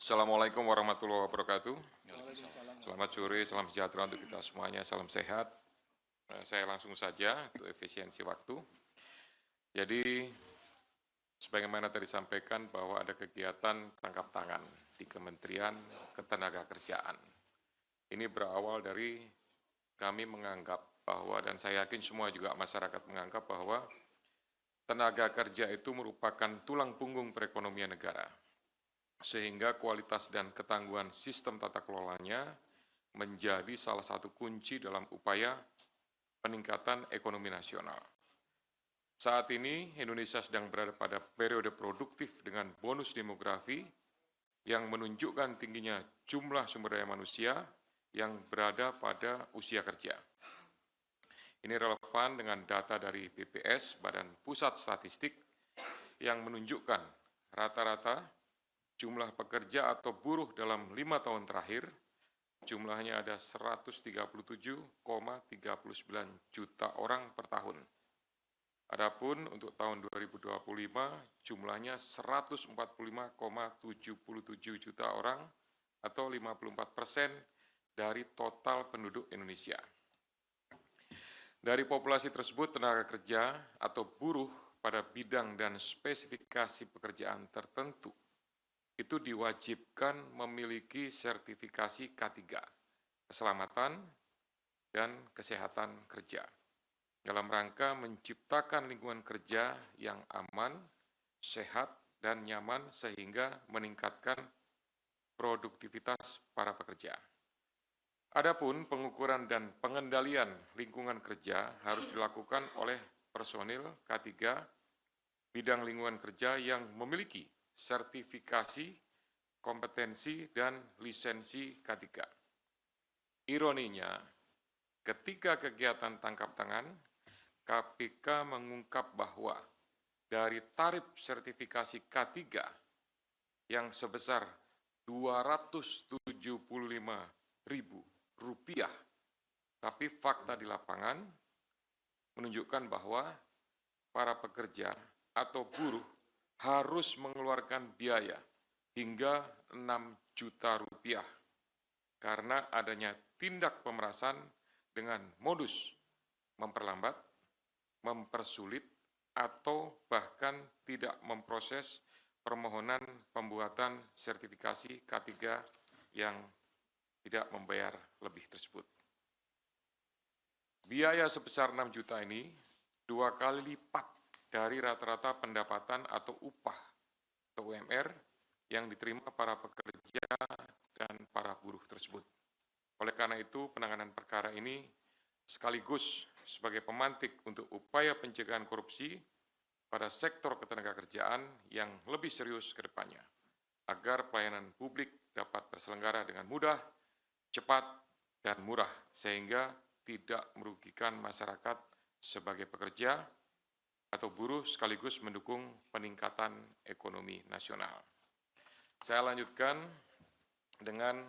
Assalamualaikum warahmatullahi wabarakatuh. Waalaikumsalam. Selamat sore, salam sejahtera untuk kita semuanya, salam sehat. Saya langsung saja untuk efisiensi waktu. Jadi, sebagaimana tadi disampaikan bahwa ada kegiatan tangkap tangan di Kementerian Ketenagakerjaan. Ini berawal dari kami menganggap bahwa, dan saya yakin semua juga masyarakat menganggap bahwa tenaga kerja itu merupakan tulang punggung perekonomian negara, sehingga kualitas dan ketangguhan sistem tata kelolanya menjadi salah satu kunci dalam upaya peningkatan ekonomi nasional. Saat ini Indonesia sedang berada pada periode produktif dengan bonus demografi yang menunjukkan tingginya jumlah sumber daya manusia yang berada pada usia kerja. Ini relevan dengan data dari BPS, Badan Pusat Statistik, yang menunjukkan rata-rata jumlah pekerja atau buruh dalam 5 tahun terakhir, jumlahnya ada 137,39 juta orang per tahun. Adapun untuk tahun 2025, jumlahnya 145,77 juta orang atau 54% dari total penduduk Indonesia. Dari populasi tersebut, tenaga kerja atau buruh pada bidang dan spesifikasi pekerjaan tertentu itu diwajibkan memiliki sertifikasi K3, keselamatan dan kesehatan kerja, dalam rangka menciptakan lingkungan kerja yang aman, sehat, dan nyaman sehingga meningkatkan produktivitas para pekerja. Adapun pengukuran dan pengendalian lingkungan kerja harus dilakukan oleh personil K3 bidang lingkungan kerja yang memiliki sertifikasi, kompetensi, dan lisensi K3. Ironinya, ketika kegiatan tangkap tangan, KPK mengungkap bahwa dari tarif sertifikasi K3 yang sebesar Rp275.000, tapi fakta di lapangan menunjukkan bahwa para pekerja atau buruh harus mengeluarkan biaya hingga Rp6 juta karena adanya tindak pemerasan dengan modus memperlambat, mempersulit, atau bahkan tidak memproses permohonan pembuatan sertifikasi K3 yang tidak membayar lebih tersebut. Biaya sebesar 6 juta ini 2 kali lipat dari rata-rata pendapatan atau upah atau UMR yang diterima para pekerja dan para buruh tersebut. Oleh karena itu, penanganan perkara ini sekaligus sebagai pemantik untuk upaya pencegahan korupsi pada sektor ketenagakerjaan yang lebih serius ke depannya, agar pelayanan publik dapat terselenggara dengan mudah, cepat, dan murah, sehingga tidak merugikan masyarakat sebagai pekerja atau buruh sekaligus mendukung peningkatan ekonomi nasional. Saya lanjutkan dengan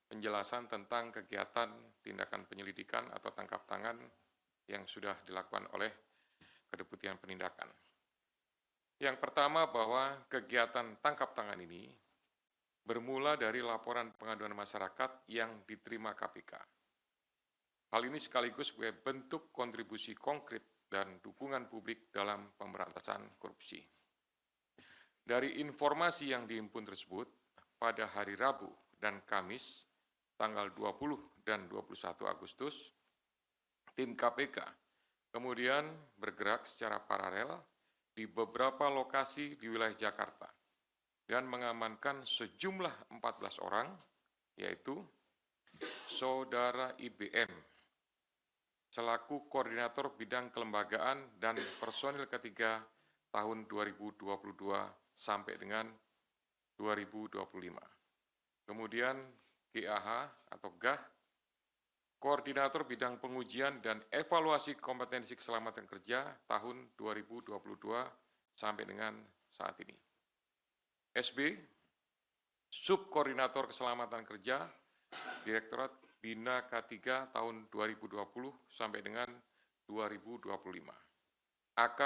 penjelasan tentang kegiatan tindakan penyelidikan atau tangkap tangan yang sudah dilakukan oleh Kedeputian Penindakan. Yang pertama, bahwa kegiatan tangkap tangan ini bermula dari laporan pengaduan masyarakat yang diterima KPK. Hal ini sekaligus sebagai bentuk kontribusi konkret dan dukungan publik dalam pemberantasan korupsi. Dari informasi yang dihimpun tersebut, pada hari Rabu dan Kamis, tanggal 20 dan 21 Agustus, tim KPK kemudian bergerak secara paralel di beberapa lokasi di wilayah Jakarta dan mengamankan sejumlah 14 orang, yaitu Saudara IBM, selaku Koordinator Bidang Kelembagaan dan Personil K3 tahun 2022 sampai dengan 2025. Kemudian GAH atau GAH, Koordinator Bidang Pengujian dan Evaluasi Kompetensi Keselamatan Kerja tahun 2022 sampai dengan saat ini. SB, Subkoordinator Keselamatan Kerja, Direktorat Bina K3 tahun 2020 sampai dengan 2025. AK,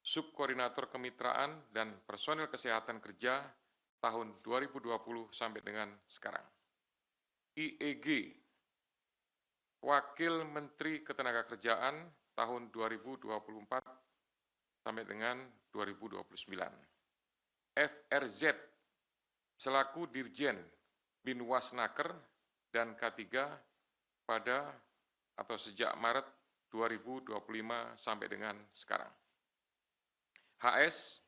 Subkoordinator Kemitraan dan Personil Kesehatan Kerja tahun 2020 sampai dengan sekarang. IEG, Wakil Menteri Ketenagakerjaan tahun 2024 sampai dengan 2029. FRZ, selaku Dirjen Binwasnaker dan K3 pada atau sejak Maret 2025 sampai dengan sekarang. HS,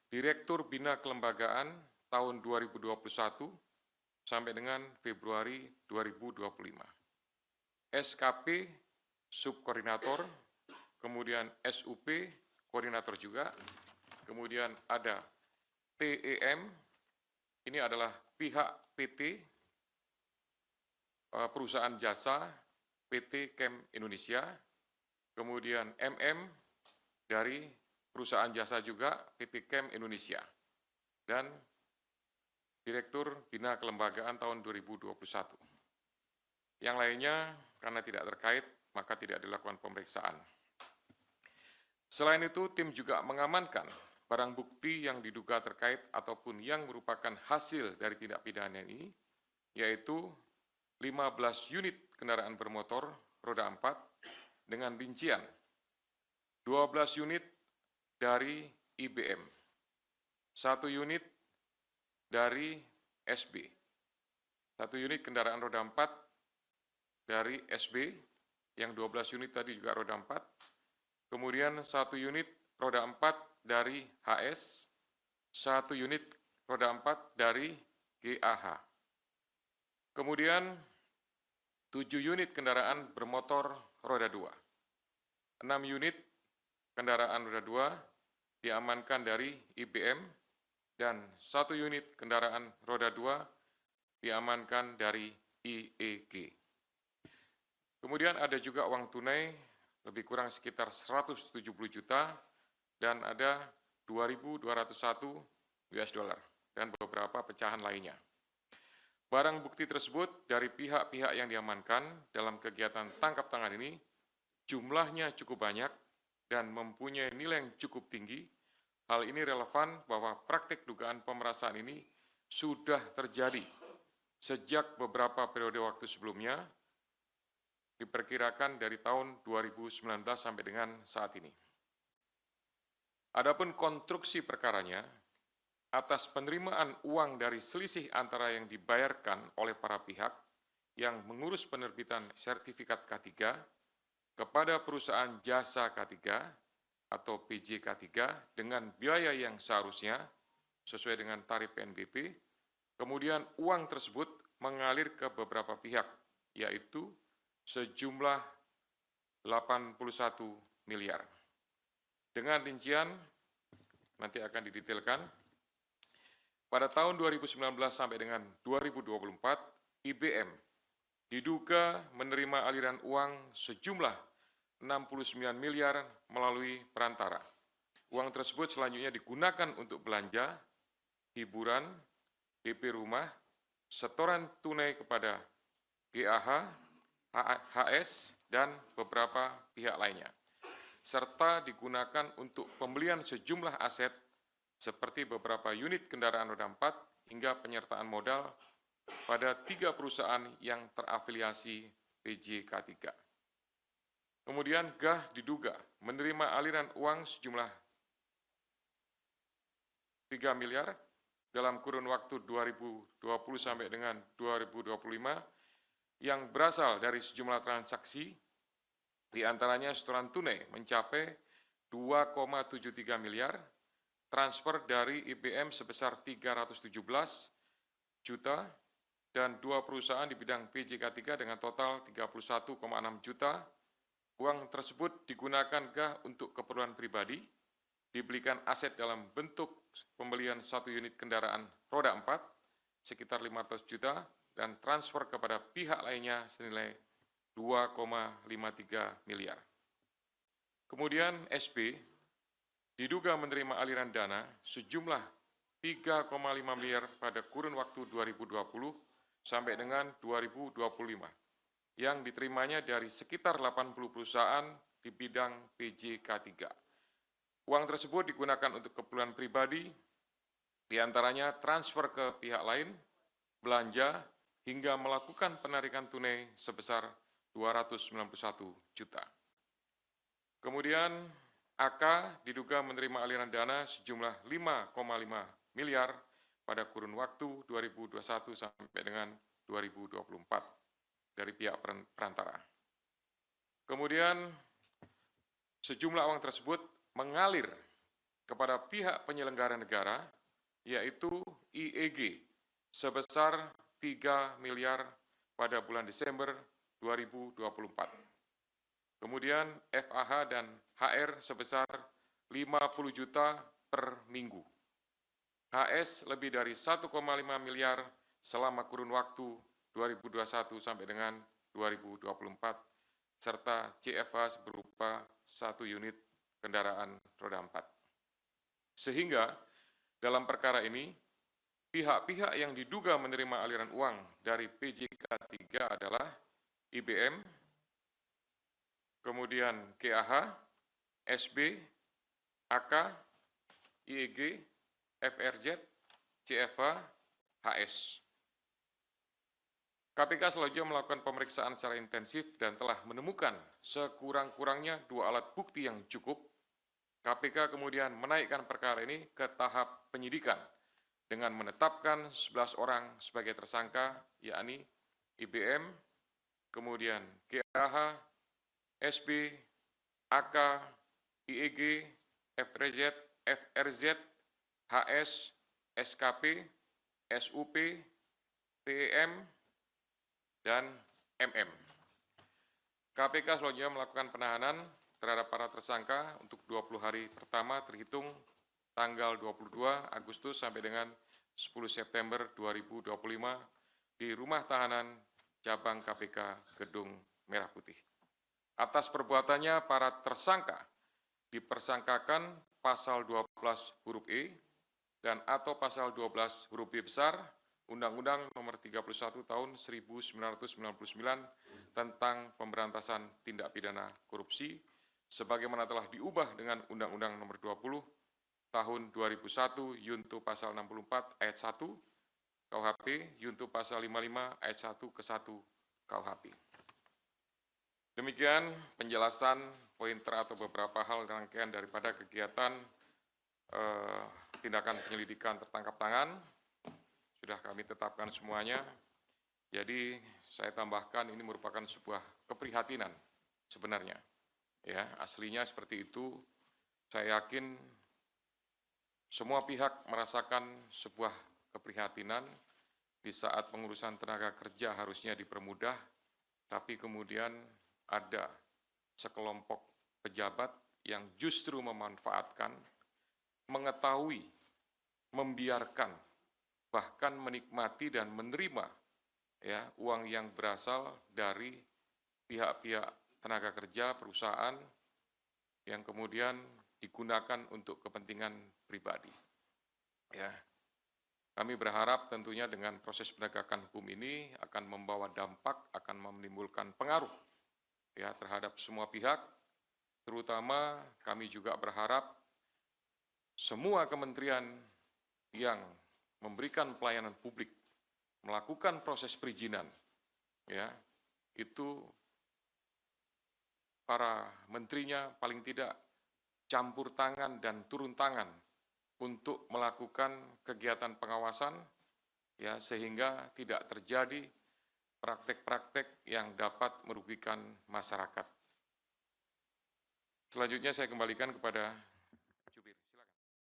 Direktur Bina Kelembagaan tahun 2021 sampai dengan Februari 2025. SKP, Subkoordinator, kemudian SUP, Koordinator juga, kemudian ada TEM, ini adalah pihak PT, perusahaan jasa, PT Chem Indonesia, kemudian MM dari perusahaan jasa juga PT Chem Indonesia, dan Direktur Bina Kelembagaan tahun 2021. Yang lainnya karena tidak terkait maka tidak dilakukan pemeriksaan. Selain itu, tim juga mengamankan barang bukti yang diduga terkait ataupun yang merupakan hasil dari tindak pidana ini, yaitu 15 unit kendaraan bermotor roda 4 dengan rincian 12 unit dari IBM, 1 unit dari SB, 1 unit kendaraan roda 4 dari SB, yang 12 unit tadi juga roda 4, kemudian 1 unit roda 4 dari HS, 1 unit roda 4 dari GAH. Kemudian 7 unit kendaraan bermotor roda 2. 6 unit kendaraan roda 2 diamankan dari IBM dan 1 unit kendaraan roda 2 diamankan dari IEG. Kemudian ada juga uang tunai lebih kurang sekitar 170 juta dan ada 2.201 US dollar dan beberapa pecahan lainnya. Barang bukti tersebut dari pihak-pihak yang diamankan dalam kegiatan tangkap tangan ini jumlahnya cukup banyak dan mempunyai nilai yang cukup tinggi. Hal ini relevan bahwa praktik dugaan pemerasan ini sudah terjadi sejak beberapa periode waktu sebelumnya, diperkirakan dari tahun 2019 sampai dengan saat ini. Adapun konstruksi perkaranya, atas penerimaan uang dari selisih antara yang dibayarkan oleh para pihak yang mengurus penerbitan sertifikat K3 kepada perusahaan jasa K3 atau PJ K3 dengan biaya yang seharusnya sesuai dengan tarif PNBP, kemudian uang tersebut mengalir ke beberapa pihak, yaitu sejumlah 81 miliar. Dengan rincian, nanti akan didetailkan. Pada tahun 2019 sampai dengan 2024, IBM diduga menerima aliran uang sejumlah 69 miliar melalui perantara. Uang tersebut selanjutnya digunakan untuk belanja, hiburan, DP rumah, setoran tunai kepada GAH, HS, dan beberapa pihak lainnya, serta digunakan untuk pembelian sejumlah aset seperti beberapa unit kendaraan roda 4 hingga penyertaan modal pada 3 perusahaan yang terafiliasi PJ K3. Kemudian GAH diduga menerima aliran uang sejumlah 3 miliar dalam kurun waktu 2020 sampai dengan 2025 yang berasal dari sejumlah transaksi, diantaranya setoran tunai mencapai 2,73 miliar, transfer dari IBM sebesar 317 juta, dan 2 perusahaan di bidang PJK3 dengan total 31,6 juta. Uang tersebut digunakan GAH untuk keperluan pribadi, dibelikan aset dalam bentuk pembelian 1 unit kendaraan roda 4 sekitar 500 juta, dan transfer kepada pihak lainnya senilai 2,53 miliar. Kemudian SB diduga menerima aliran dana sejumlah 3,5 miliar pada kurun waktu 2020 sampai dengan 2025 yang diterimanya dari sekitar 80 perusahaan di bidang PJK3. Uang tersebut digunakan untuk keperluan pribadi, Di antaranya transfer ke pihak lain, belanja, hingga melakukan penarikan tunai sebesar 291 juta. Kemudian AK diduga menerima aliran dana sejumlah 5,5 miliar pada kurun waktu 2021 sampai dengan 2024 dari pihak perantara. Kemudian sejumlah uang tersebut mengalir kepada pihak penyelenggara negara, yaitu IEG, sebesar 3 miliar pada bulan Desember 2024. Kemudian FAH dan HR sebesar 50 juta per minggu. HS lebih dari 1,5 miliar selama kurun waktu 2021 sampai dengan 2024, serta CFH berupa 1 unit kendaraan roda 4. Sehingga dalam perkara ini, pihak-pihak yang diduga menerima aliran uang dari PJK 3 adalah IBM, kemudian KAH, SB, AK, IEG, FRZ, CFH, HS. KPK selanjutnya melakukan pemeriksaan secara intensif dan telah menemukan sekurang-kurangnya 2 alat bukti yang cukup. KPK kemudian menaikkan perkara ini ke tahap penyidikan dengan menetapkan 11 orang sebagai tersangka, yakni IBM, kemudian KAH, SB, AK, IEG, FRZ, HS, SKP, SUP, TEM, dan MM. KPK selanjutnya melakukan penahanan terhadap para tersangka untuk 20 hari pertama terhitung tanggal 22 Agustus sampai dengan 10 September 2025 di Rumah Tahanan Cabang KPK Gedung Merah Putih. Atas perbuatannya, para tersangka dipersangkakan pasal 12 huruf E dan atau pasal 12 huruf B besar Undang-Undang Nomor 31 Tahun 1999 tentang Pemberantasan Tindak Pidana Korupsi, sebagaimana telah diubah dengan Undang-Undang Nomor 20 Tahun 2001 Yunto Pasal 64 Ayat 1 KUHP, Yunto Pasal 55 Ayat 1 ke 1 KUHP. Demikian penjelasan pointer atau beberapa hal rangkaian daripada kegiatan tindakan penyelidikan tertangkap tangan. Sudah kami tetapkan semuanya. Jadi saya tambahkan ini merupakan sebuah keprihatinan sebenarnya. Ya, aslinya seperti itu. Saya yakin semua pihak merasakan sebuah keprihatinan di saat pengurusan tenaga kerja harusnya dipermudah, tapi kemudian ada sekelompok pejabat yang justru memanfaatkan, mengetahui, membiarkan, bahkan menikmati dan menerima ya uang yang berasal dari pihak-pihak tenaga kerja perusahaan yang kemudian digunakan untuk kepentingan pribadi. Ya, kami berharap tentunya dengan proses penegakan hukum ini akan membawa dampak, akan menimbulkan pengaruh ya terhadap semua pihak. Terutama kami juga berharap semua kementerian yang memberikan pelayanan publik melakukan proses perizinan, ya itu para menterinya paling tidak campur tangan dan turun tangan untuk melakukan kegiatan pengawasan, ya sehingga tidak terjadi praktek-praktek yang dapat merugikan masyarakat. Selanjutnya saya kembalikan kepada